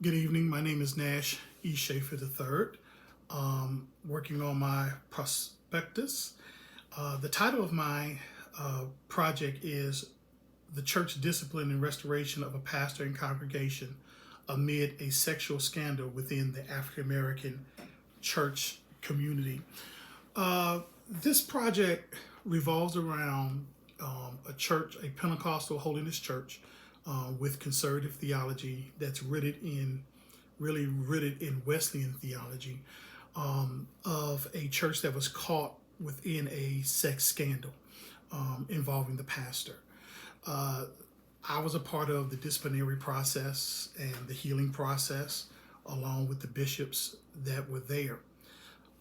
Good evening. My name is Nash E. Schaefer III. Working on my prospectus. The title of my project is The Church Discipline and Restoration of a Pastor and Congregation Amid a Sexual Scandal Within the African American Church Community. This project revolves around a church, a Pentecostal holiness church, with conservative theology that's rooted in Wesleyan theology, of a church that was caught within a sex scandal involving the pastor. I was a part of the disciplinary process and the healing process along with the bishops that were there.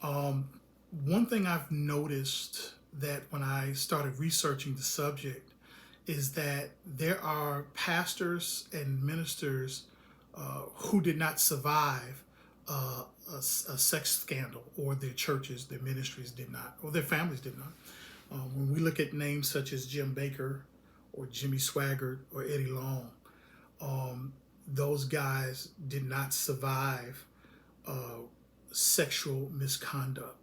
One thing I've noticed that when I started researching the subject is that there are pastors and ministers who did not survive a sex scandal, or their churches, their ministries did not, or their families did not. When we look at names such as Jim Bakker or Jimmy Swaggart or Eddie Long, those guys did not survive sexual misconduct.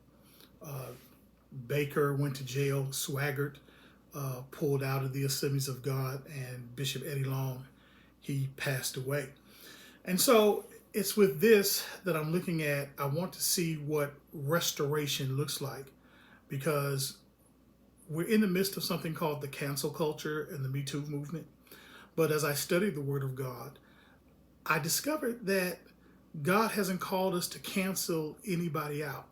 Bakker went to jail. Swaggart pulled out of the Assemblies of God, and Bishop Eddie Long, he passed away. And so it's with this that I'm looking at. I want to see what restoration looks like, because we're in the midst of something called the cancel culture and the Me Too movement. But as I studied the Word of God, I discovered that God hasn't called us to cancel anybody out.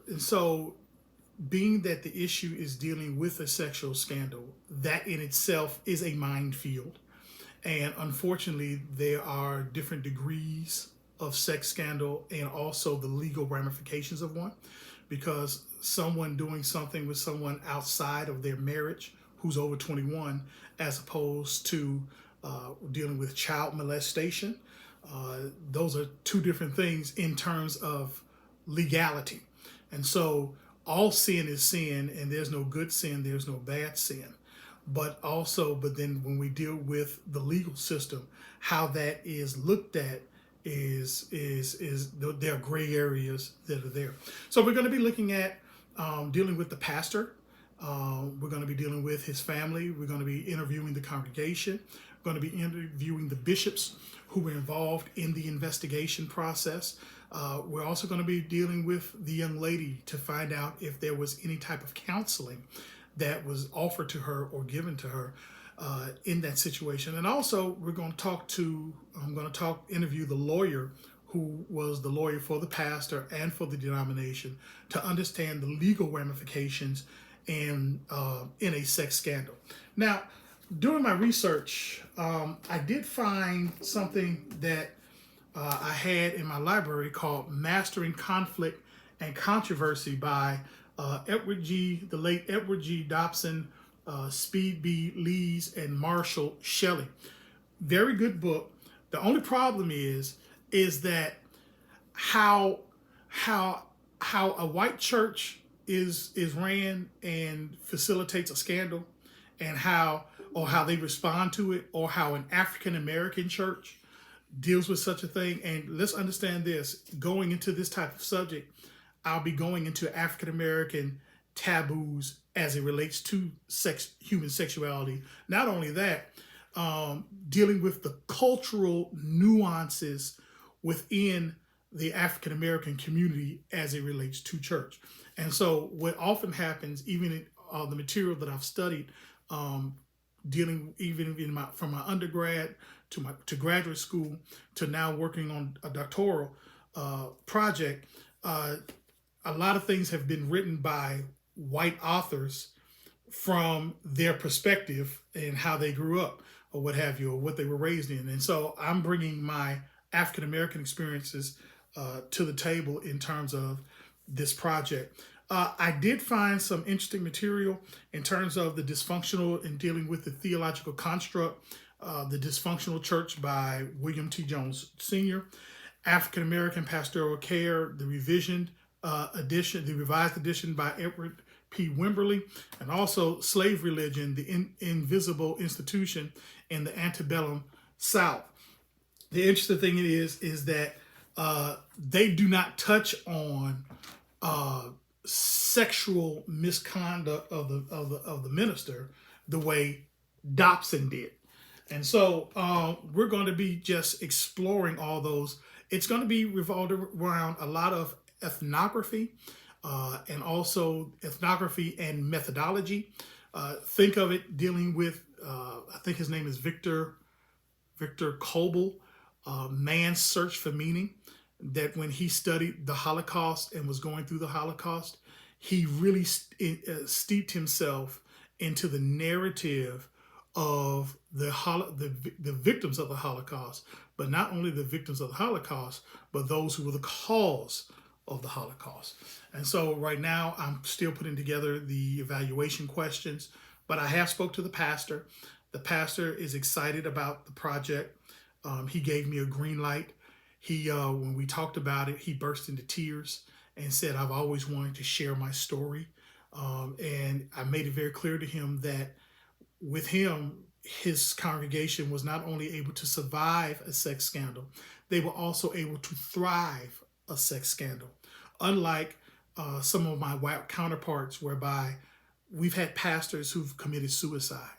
And so, being that the issue is dealing with a sexual scandal, that in itself is a minefield. And unfortunately, there are different degrees of sex scandal and also the legal ramifications of one, because someone doing something with someone outside of their marriage who's over 21, as opposed to dealing with child molestation, those are two different things in terms of legality. And so all sin is sin, and there's no good sin, there's no bad sin. But then when we deal with the legal system, how that is looked at is there are gray areas that are there. So we're going to be looking at dealing with the pastor. We're going to be dealing with his family. We're going to be interviewing the congregation. We're going to be interviewing the bishops who were involved in the investigation process. We're also going to be dealing with the young lady to find out if there was any type of counseling that was offered to her or given to her in that situation. And also, I'm going to interview the lawyer who was the lawyer for the pastor and for the denomination, to understand the legal ramifications in a sex scandal. Now, during my research, I did find something that I had in my library called Mastering Conflict and Controversy by the late Edward G. Dobson, Speed B. Lees, and Marshall Shelley. Very good book. The only problem is that how a white church is ran and facilitates a scandal, and how they respond to it, or how an African American church deals with such a thing. And let's understand this: going into this type of subject, I'll be going into African American taboos as it relates to human sexuality. Not only that, dealing with the cultural nuances within the African American community as it relates to church. And so what often happens, even in the material that I've studied, dealing from my undergrad to graduate school to now working on a doctoral project, a lot of things have been written by white authors from their perspective and how they grew up, or what have you, or what they were raised in. And so I'm bringing my African American experiences to the table in terms of this project. I did find some interesting material in terms of the dysfunctional and dealing with the theological construct, The Dysfunctional Church by William T. Jones Sr., African American Pastoral Care, the revised edition by Edward P. Wimberly, and also Slave Religion, the Invisible Institution in the Antebellum South. the interesting thing is that they do not touch on sexual misconduct of the minister the way Dobson did. And so we're going to be just exploring all those. It's going to be revolved around a lot of ethnography and also ethnography and methodology. Think of it dealing with, I think his name is Victor Kobel, Man's Search for Meaning, that when he studied the Holocaust and was going through the Holocaust, he really steeped himself into the narrative of the victims of the Holocaust, but not only the victims of the Holocaust, but those who were the cause of the Holocaust. And so right now I'm still putting together the evaluation questions, but I have spoke to the pastor. The pastor is excited about the project. He gave me a green light. He, when we talked about it, he burst into tears and said, I've always wanted to share my story. And I made it very clear to him that with him, his congregation was not only able to survive a sex scandal, they were also able to thrive a sex scandal. Unlike some of my white counterparts, whereby we've had pastors who've committed suicide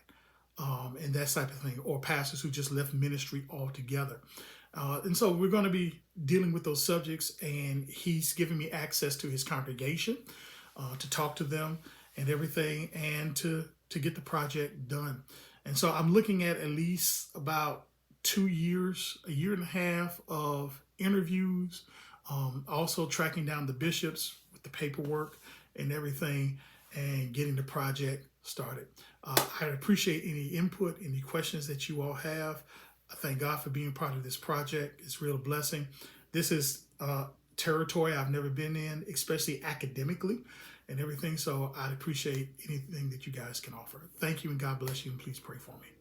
and that type of thing, or pastors who just left ministry altogether. And so we're going to be dealing with those subjects, and he's giving me access to his congregation to talk to them and everything, and to get the project done. And so I'm looking at least about 2 years, a year and a half of interviews, also tracking down the bishops with the paperwork and everything, and getting the project started. I appreciate any input, any questions that you all have. I thank God for being part of this project. It's a real blessing. This is territory I've never been in, especially academically and everything. So I'd appreciate anything that you guys can offer. Thank you, and God bless you, and please pray for me.